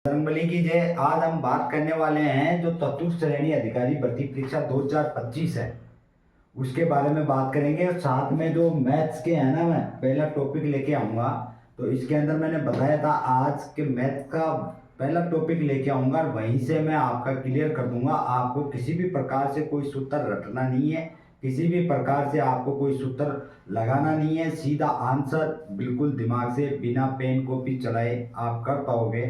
बजरंगबली की जय। आज हम बात करने वाले हैं जो चतुर्थ श्रेणी अधिकारी भर्ती परीक्षा 2025 है उसके बारे में बात करेंगे। और साथ में जो मैथ्स के है ना, मैं पहला टॉपिक लेके आऊँगा। तो इसके अंदर मैंने बताया था आज के मैथ का पहला टॉपिक लेके आऊँगा और वहीं से मैं आपका क्लियर कर दूंगा। आपको किसी भी प्रकार से कोई सूत्र रटना नहीं है, किसी भी प्रकार से आपको कोई सूत्र लगाना नहीं है। सीधा आंसर बिल्कुल दिमाग से बिना पेन कॉपी चलाए आप कर पाओगे।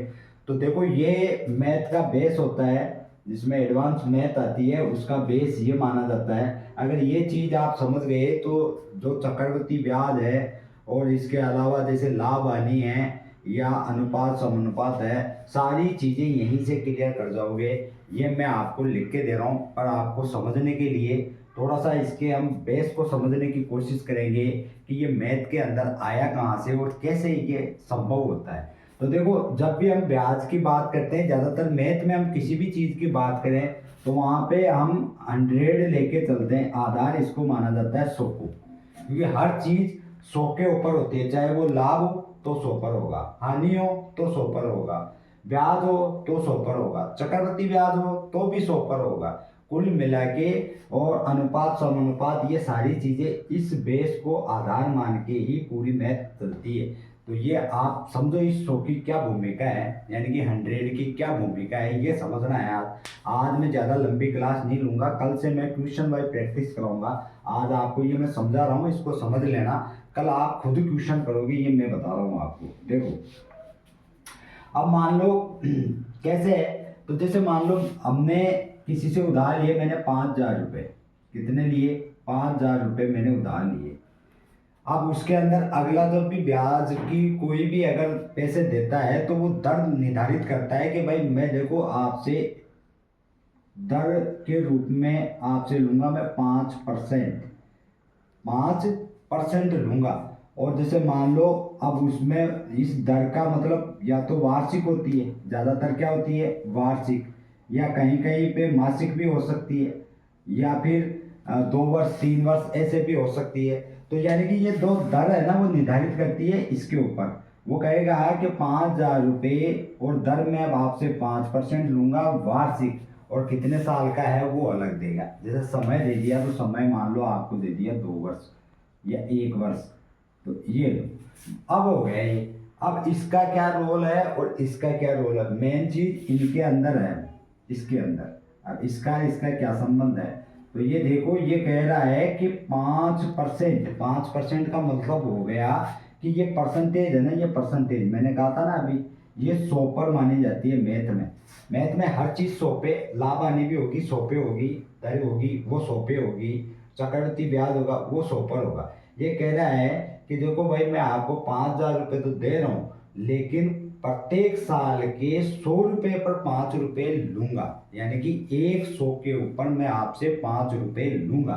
तो देखो, ये मैथ का बेस होता है, जिसमें एडवांस मैथ आती है उसका बेस ये माना जाता है। अगर ये चीज़ आप समझ गए तो जो चक्रवृद्धि ब्याज है और इसके अलावा जैसे लाभ हानि है या अनुपात समानुपात है, सारी चीज़ें यहीं से क्लियर कर जाओगे। ये मैं आपको लिख के दे रहा हूँ। पर आपको समझने के लिए थोड़ा सा इसके हम बेस को समझने की कोशिश करेंगे कि ये मैथ के अंदर आया कहाँ से और कैसे ये संभव होता है। तो देखो, जब भी हम ब्याज की बात करते हैं, ज़्यादातर मैथ में हम किसी भी चीज़ की बात करें तो वहाँ पे हम 100 लेके चलते हैं। आधार इसको माना जाता है 100 को, क्योंकि हर चीज़ 100 के ऊपर होती है। चाहे वो लाभ हो तो 100 पर होगा, हानि हो तो 100 पर होगा, ब्याज हो तो 100 पर होगा, चक्रवृद्धि ब्याज हो तो भी 100 पर होगा। कुल मिला के और अनुपात समानुपात, ये सारी चीज़ें इस बेस को आधार मान के ही पूरी मैथ चलती है। तो ये आप समझो इस 100 की क्या भूमिका है, यानी कि 100 की क्या भूमिका है, ये समझना है। आज मैं ज़्यादा लंबी क्लास नहीं लूँगा, कल से मैं ट्यूशन बाई प्रैक्टिस कराऊंगा। आज आपको ये मैं समझा रहा हूँ, इसको समझ लेना, कल आप खुद ट्यूशन करोगे, ये मैं बता रहा हूँ आपको। देखो, अब मान लो कैसे है। तो जैसे मान लो हमने किसी से उधार लिए, मैंने 5,000 रुपये। कितने लिए? 5,000 रुपये मैंने उधार लिए। अब उसके अंदर अगला जब भी ब्याज की कोई भी अगर पैसे देता है तो वो दर निर्धारित करता है कि भाई मैं देखो आपसे दर के रूप में आपसे लूंगा मैं 5%, 5% लूंगा। और जैसे मान लो अब उसमें इस दर का मतलब या तो वार्षिक होती है, ज़्यादातर क्या होती है वार्षिक, या कहीं कहीं पे मासिक भी हो सकती है, या फिर 2 वर्ष 3 वर्ष ऐसे भी हो सकती है। तो यानी कि ये दो दर है ना, वो निर्धारित करती है इसके ऊपर। वो कहेगा कि 5,000 रुपये और दर में अब आपसे 5% लूंगा वार्षिक, और कितने साल का है वो अलग देगा। जैसे समय दे दिया तो समय मान लो आपको दे दिया 2 वर्ष या 1 वर्ष, तो ये लो। अब हो गया ये। अब इसका क्या रोल है और इसका क्या रोल है, मेन चीज इनके अंदर है, इसके अंदर। अब इसका इसका क्या संबंध है, तो ये देखो, ये कह रहा है कि 5%, 5% का मतलब हो गया कि ये परसेंटेज है ना, ये परसेंटेज मैंने कहा था ना अभी, ये 100 पर मानी जाती है मैथ में। मैथ में हर चीज 100 पे, लाभ आनी भी होगी 100 पे होगी, दर होगी वो 100 पे होगी, चक्रवृद्धि ब्याज होगा वो 100 पर होगा। ये कह रहा है कि देखो भाई, मैं आपको 5,000 रुपये तो दे रहा हूँ, लेकिन प्रत्येक साल के 100 रुपये पर 5 रुपये लूंगा, यानी कि 100 के ऊपर मैं आपसे 5 रुपये लूंगा।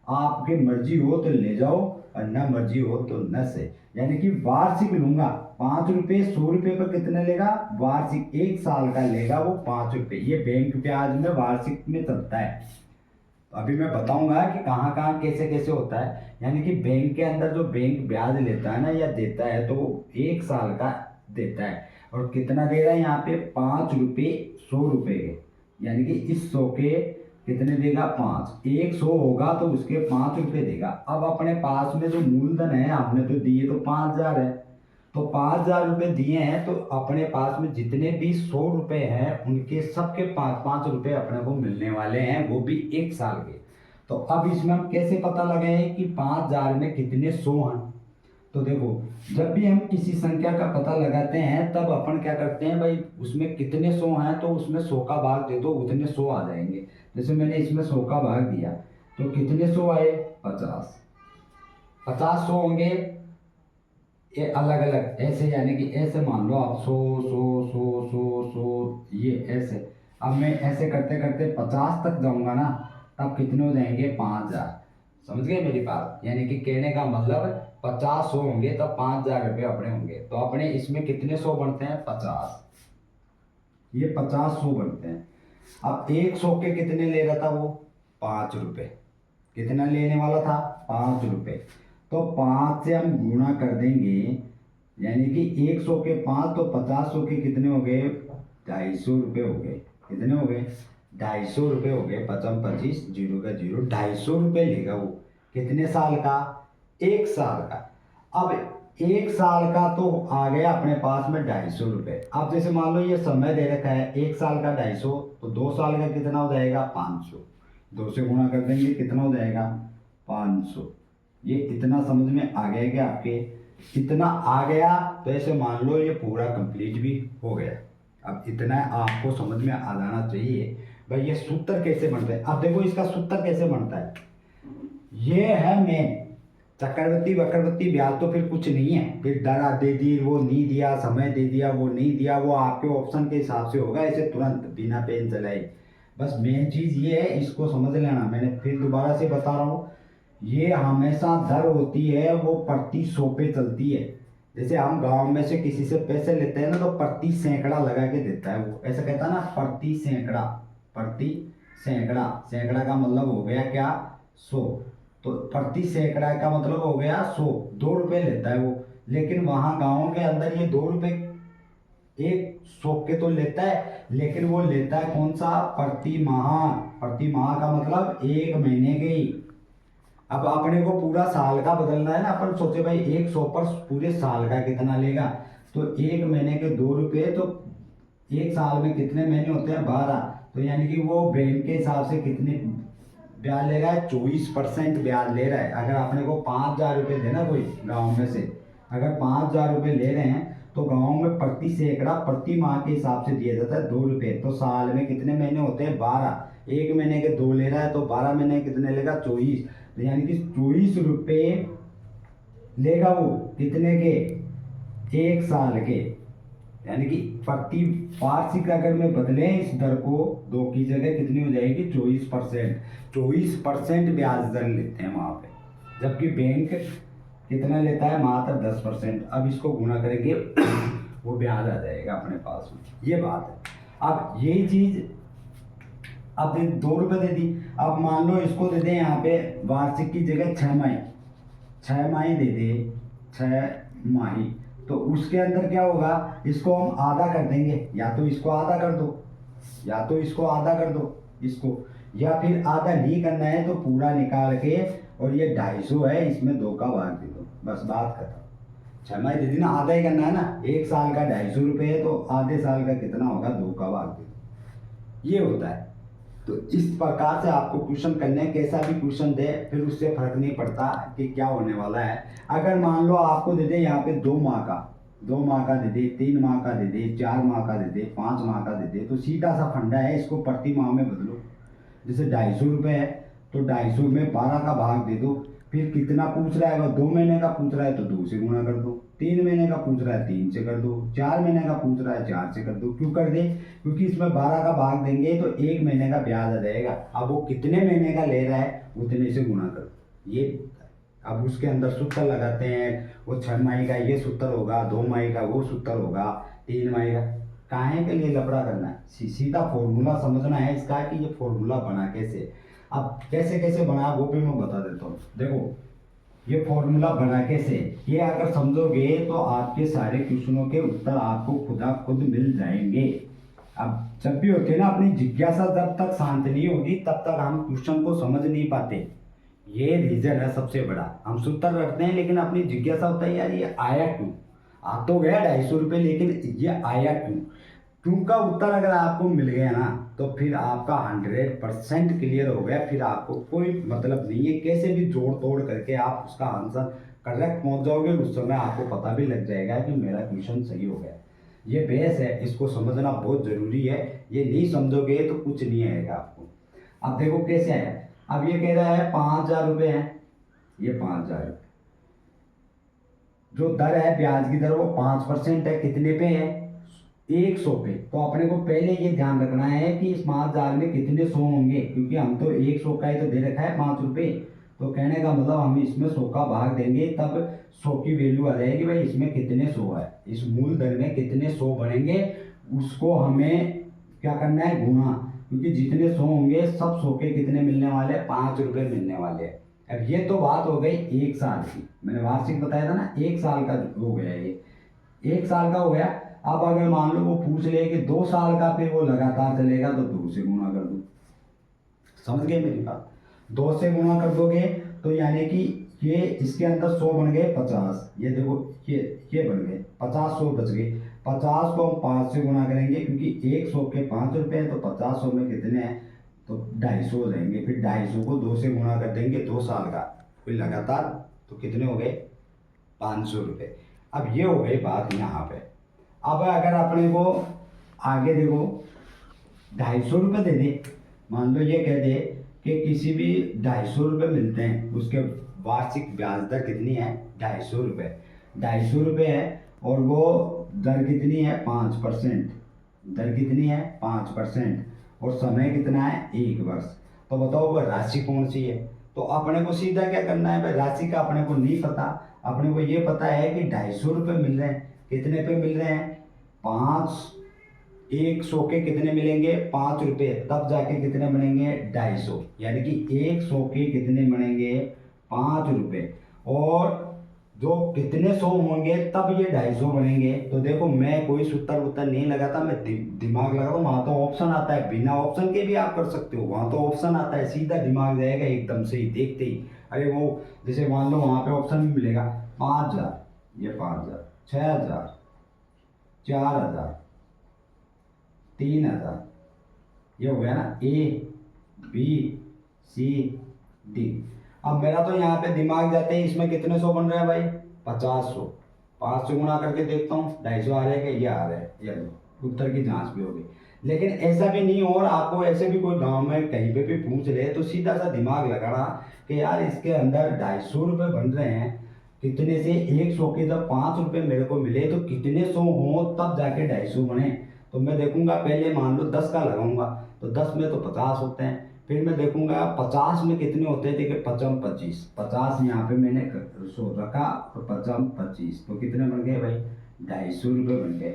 आपकी मर्जी हो तो ले जाओ और न मर्जी हो तो न से, यानी कि वार्षिक लूंगा। 5 रुपये 100 रुपये पर कितने लेगा, वार्षिक 1 साल का लेगा वो 5 रुपये। ये बैंक ब्याज में वार्षिक में चलता है। अभी मैं बताऊंगा कि कहाँ कहाँ कैसे कैसे होता है। यानी कि बैंक के अंदर जो बैंक ब्याज लेता है ना या देता है, तो वो 1 साल का देता है। और कितना दे रहा है यहाँ पे, 5 रुपये 100 रुपये के, यानी कि इस 100 के कितने देगा, 5। 100 होगा तो उसके 5 रुपये देगा। अब अपने पास में जो मूलधन है आपने तो दिए तो 5,000 है, तो 5,000 रुपये दिए हैं, तो अपने पास में जितने भी 100 रुपये हैं उनके सबके 5-5 रुपये अपने को मिलने वाले हैं, वो भी 1 साल के। तो अब इसमें हम कैसे पता लगाए कि 5,000 में कितने 100 हैं। तो देखो, जब भी हम किसी संख्या का पता लगाते हैं तब अपन क्या करते हैं भाई, उसमें कितने 100 हैं तो उसमें 100 का भाग दे दो, उतने 100 आ जाएंगे। जैसे मैंने इसमें 100 का भाग दिया तो कितने 100 आए, 50। 50 100 होंगे, ये अलग अलग ऐसे, यानी कि ऐसे मान लो आप 100 100 100 100 100, ये ऐसे। अब मैं ऐसे करते करते 50 तक जाऊंगा ना, तब कितने हो जाएंगे, 5,000। समझ गए मेरी बात, यानी कि कहने का मतलब 50 100 होंगे तब 5,000 रुपये अपने होंगे। तो अपने इसमें कितने 100 बनते हैं, 50। ये 50 100 बनते हैं। अब 100 के कितने ले रहा था वो, 5 रुपये। कितना लेने वाला था, 5 रुपये। तो 5 से हम गुणा कर देंगे यानी कि 100 के 5 तो 50 के कितने हो गए, 250 रुपये हो गए। कितने हो गए, 250 रुपये हो गए। 55 जीरो का जीरो, 250 रुपये लेगा वो। कितने साल का, 1 साल का। अब 1 साल का तो आ गया अपने पास में 250 रुपये। अब जैसे मान लो ये समय दे रखा है 1 साल का 250, तो 2 साल का कितना हो जाएगा, 500। 2 से गुणा कर देंगे, कितना हो जाएगा, 500। ये इतना समझ में आ गया कि आपके इतना आ गया, तो ऐसे मान लो ये पूरा कंप्लीट भी हो गया। अब इतना आपको समझ में आ जाना चाहिए भाई ये सूत्र कैसे बनता है। अब देखो इसका सूत्र कैसे बनता है, ये है मेन चक्रवृद्धि वक्रवृत्ति ब्याज, तो फिर कुछ नहीं है। फिर दर दे दी, वो नहीं दिया, समय दे दिया, वो नहीं दिया, वो आपके ऑप्शन के हिसाब से होगा ऐसे तुरंत बिना पेन चलाए। बस मेन चीज़ ये है, इसको समझ लेना। मैंने फिर दोबारा से बता रहा हूँ, ये हमेशा दर होती है वो प्रति 100 पे चलती है। जैसे हम गांव में से किसी से पैसे लेते हैं ना, तो प्रति सैकड़ा लगा के देता है वो, ऐसा कहता है ना, प्रति सैकड़ा। प्रति सैकड़ा, सैकड़ा का मतलब हो गया क्या, 100। तो प्रति सैकड़ा का मतलब हो गया 100, 2 रुपये लेता है वो। लेकिन वहाँ गाँव के अंदर ये 2 रुपये 100 के तो लेता है, लेकिन वो लेता है कौन सा, प्रति माह। प्रति माह का मतलब 1 महीने के ही। अब अपने को पूरा साल का बदलना है ना, अपन सोचे भाई 100 पर पूरे साल का कितना लेगा, तो 1 महीने के 2 रुपये, तो 1 साल में कितने महीने होते हैं, 12। तो यानी कि वो बैंक के हिसाब से कितने ब्याज ले रहा है, 24% ब्याज ले रहा है। अगर अपने को 5,000 रुपये देना कोई गाँव में से, अगर 5,000 रुपये ले रहे हैं, तो गाँव में प्रति सैकड़ा प्रति माह के हिसाब से दिया जाता है 2 रुपये। तो साल में कितने महीने होते हैं, 12। 1 महीने के 2 ले रहा है, तो 12 महीने कितने लेगा, 24। तो यानी कि 24 रुपये लेगा वो, कितने के, 1 साल के। यानी कि प्रति वार्षिक अगर में बदले इस दर को, 2 की जगह कितनी हो जाएगी, 24%। 24% ब्याज दर लेते हैं वहाँ पे, जबकि बैंक कितना लेता है, मात्र 10%। अब इसको गुणा करेंगे वो ब्याज आ जाएगा अपने पास में, ये बात है। अब यही चीज़, अब 2 रुपये दे दी। अब मान लो इसको दे दें यहाँ पे वार्षिक की जगह 6 माही, 6 माही दे दे, 6 माही। तो उसके अंदर क्या होगा, इसको हम आधा कर देंगे, या तो इसको आधा कर दो, या तो इसको आधा कर दो इसको, या फिर आधा नहीं करना है तो पूरा निकाल के, और ये 250 है, इसमें 2 का भाग दे दो, बस बात खत्म। 6 माही दे दी ना, आधा ही करना है ना, 1 साल का 250 रुपये है, तो आधे साल का कितना होगा, 2 का भाग दे दो। ये होता है। तो इस प्रकार से आपको क्वेश्चन करने हैं, कैसा भी क्वेश्चन दे फिर उससे फर्क नहीं पड़ता कि क्या होने वाला है। अगर मान लो आपको दे दे यहाँ पे 2 माह का, 2 माह का दे दे, 3 माह का दे दे, 4 माह का दे दे, 5 माह का दे दे, तो सीधा सा फंडा है, इसको प्रति माह में बदलो। जैसे 250 रुपये है, तो 250 में 12 का भाग दे दो। फिर कितना पूछ रहा है, वो 2 महीने का पूछ रहा है तो 2 से गुणा कर दो, 3 महीने का पूछ रहा है 3 से कर दो, 4 महीने का पूछ रहा है 4 से कर दो। क्यों कर दे, क्योंकि इसमें 12 का भाग देंगे तो 1 महीने का ब्याज आ जाएगा। अब वो कितने महीने का ले रहा है उतने से गुणा कर दो, ये होता है। अब उसके अंदर सूत्र लगाते हैं, वो 6 माही का ये सूत्र होगा, 2 माही का वो सूत्र होगा, 3 माही का। काहे के लिए लफड़ा करना है, सीधा फॉर्मूला समझना है इसका कि ये फॉर्मूला बना कैसे। अब कैसे कैसे बना वो भी मैं बता देता हूँ। देखो ये फॉर्मूला बना कैसे, ये अगर समझोगे तो आपके सारे क्वेश्चनों के उत्तर आपको खुदा खुद मिल जाएंगे। अब जब भी होती है ना, अपनी जिज्ञासा जब तक शांत नहीं होगी तब तक हम क्वेश्चन को समझ नहीं पाते। ये रीजन है सबसे बड़ा। हम सूत्र रखते हैं लेकिन अपनी जिज्ञासा होता है यार ये आया क्यों, आ तो गया 250 रुपये, लेकिन ये आया क्यों। क्यों का उत्तर अगर आपको मिल गया ना, तो फिर आपका 100% क्लियर हो गया। फिर आपको कोई मतलब नहीं है, कैसे भी जोड़ तोड़ करके आप उसका आंसर करेक्ट पहुंच जाओगे। उस समय आपको पता भी लग जाएगा कि मेरा क्वेश्चन सही हो गया। ये बेस है, इसको समझना बहुत ज़रूरी है। ये नहीं समझोगे तो कुछ नहीं आएगा आपको। अब देखो कैसे है, अब ये कह रहा है 5,000 रुपये है, ये 5,000 रुपये जो दर है, ब्याज की दर वो 5% है, कितने पे है, 100 पे। तो अपने को पहले ये ध्यान रखना है कि इस 5,000 में कितने 100 होंगे, क्योंकि हम तो 100 का ही तो दे रखा है 5 रुपये। तो कहने का मतलब हम इसमें 100 का भाग देंगे, तब 100 की वैल्यू आ जाएगी भाई इसमें कितने 100 है, इस मूल दर में कितने 100 बनेंगे। उसको हमें क्या करना है, गुणा, क्योंकि जितने 100 होंगे सब 100 के कितने मिलने वाले, 5 रुपये मिलने वाले हैं। अब ये तो बात हो गई 1 साल की, मैंने वार्षिक बताया था ना, 1 साल का हो गया ये। 1 साल का हो गया। अब अगर मान लो वो पूछ ले कि 2 साल का पे वो लगातार चलेगा, तो 2 से गुणा कर दो। समझ गए मेरी बात? 2 से गुणा कर दोगे तो यानी कि ये इसके अंदर 100 बन गए 50। ये देखो ये बन गए 50, 100 बच गए। 50 को हम 5 से गुणा करेंगे, क्योंकि 100 के 5 रुपये हैं, तो 50 100 में कितने हैं, तो 250 हो जाएंगे। फिर 250 को 2 से गुणा कर देंगे 2 साल का, कोई लगातार, तो कितने हो गए, 500 रुपये। अब ये हो गई बात यहाँ पे। अब अगर अपने को आगे देखो 250 रुपये दे दे, मान लो ये कह दे कि किसी भी 250 रुपये मिलते हैं, उसके वार्षिक ब्याज दर कितनी है, 250 रुपये। 250 रुपये है और वो दर कितनी है, 5%। दर कितनी है, 5%। और समय कितना है, 1 वर्ष। तो बताओ वह राशि कौन सी है? तो अपने को सीधा क्या करना है भाई, राशि का अपने को नहीं पता। अपने को ये पता है कि 250 रुपये मिल रहे हैं। कितने पे मिल रहे हैं, 5। 100 के कितने मिलेंगे, 5 रुपये, तब जाके कितने बनेंगे, 250। यानी कि 100 के कितने बनेंगे, 5 रुपये। और जो कितने 100 होंगे तब ये 250 बनेंगे। तो देखो मैं कोई सूत्र वूत्र नहीं लगाता, मैं दिमाग लगाता हूँ। वहाँ तो ऑप्शन आता है, बिना ऑप्शन के भी आप कर सकते हो। वहाँ तो ऑप्शन आता है, सीधा दिमाग जाएगा एकदम से ही देखते ही। अरे वो जैसे मान लो वहाँ पे ऑप्शन भी मिलेगा 5000, ये 5000, 6000, 4000, 3000। ये हो गया ना, ए बी सी डी। अब मेरा तो यहाँ पे दिमाग जाते ही इसमें कितने 100 बन रहे हैं भाई, 50 100। 5 से गुणा करके देखता हूँ, 250 आ रहे हैं कि ये आ रहे हैं, ये लो उत्तर की जांच भी होगी। लेकिन ऐसा भी नहीं, और आपको ऐसे भी कोई गांव में कहीं पे भी पूछ ले तो सीधा सा दिमाग लगाना कि यार इसके अंदर 250 रुपये बन रहे हैं, कितने से 100 के जब 5 रुपये मेरे को मिले तो कितने 100 हो तब जाके 250 बने। तो मैं देखूंगा, पहले मान लो 10 का लगाऊंगा, तो 10 में तो 50 होते हैं। फिर मैं देखूंगा 50 में कितने होते थे कि 55 25। 50 यहाँ पे मैंने 100 रखा और 55 25, तो कितने बन गए भाई, 250 रुपये बन गए।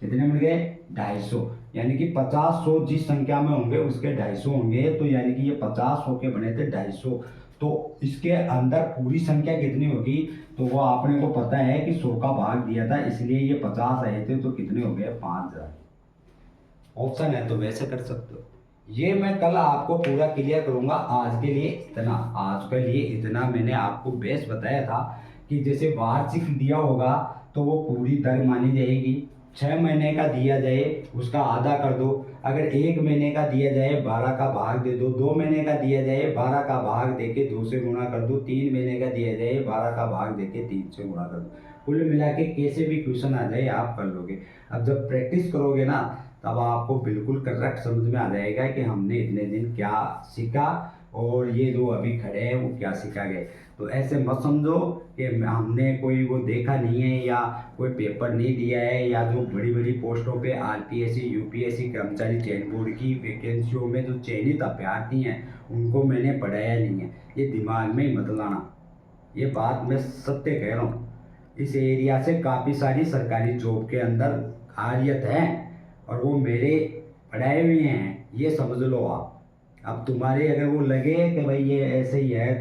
कितने बन गए, 250। यानी कि 50 100 जिस संख्या में होंगे उसके 250 होंगे, तो यानी कि ये 50 100 के बने थे 250। तो इसके अंदर पूरी संख्या कितनी होगी, तो वो आपने को पता है कि 100 का भाग दिया था, इसलिए ये 50 आए थे, तो कितने हो गए, 5000। ऑप्शन है तो वैसे कर सकते हो। ये मैं कल आपको पूरा क्लियर करूंगा। आज के लिए इतना, आज के लिए इतना मैंने आपको बेस बताया था कि जैसे वार्षिक दिया होगा तो वो पूरी दर मानी जाएगी। 6 महीने का दिया जाए उसका आधा कर दो। अगर 1 महीने का दिया जाए 12 का भाग दे दो। 2 महीने का दिया जाए 12 का भाग देके 2 से गुणा कर दो। 3 महीने का दिया जाए 12 का भाग देके 3 से गुणा कर दो। कुल मिला के कैसे भी क्वेश्चन आ जाए आप कर लोगे। अब जब प्रैक्टिस करोगे ना तब आपको बिल्कुल करेक्ट समझ में आ जाएगा कि हमने इतने दिन क्या सीखा और ये जो अभी खड़े हैं वो क्या सीखा गया। तो ऐसे मत समझो कि हमने कोई वो देखा नहीं है या कोई पेपर नहीं दिया है, या जो बड़ी बड़ी पोस्टों पे आरपीएससी यूपीएससी कर्मचारी चयन बोर्ड की वैकेंसियों में जो चयनित अभ्यर्थी हैं उनको मैंने पढ़ाया नहीं है। ये दिमाग में मत लाना, ये बात मैं सत्य कह रहा हूँ। इस एरिया से काफ़ी सारी सरकारी जॉब के अंदर खारियत है और वो मेरे पढ़ाए हुए हैं, ये समझ लो आप। अब तुम्हारे अगर वो लगे कि भाई ये ऐसे ही है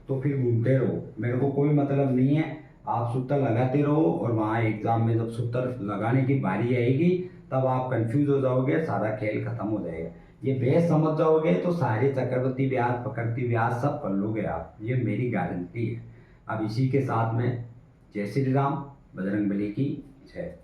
तो फिर घूमते रहो, मेरे को कोई मतलब नहीं है। आप सूत्र लगाते रहो और वहाँ एग्ज़ाम में जब सूत्र लगाने की बारी आएगी तब आप कंफ्यूज हो जाओगे, सारा खेल खत्म हो जाएगा। ये बेस समझ जाओगे तो सारे चक्रवृद्धि ब्याज प्रकृति ब्याज सब कर लोगे आप, ये मेरी गारंटी है। अब इसी के साथ में जय श्री राम, बजरंगबली की जय।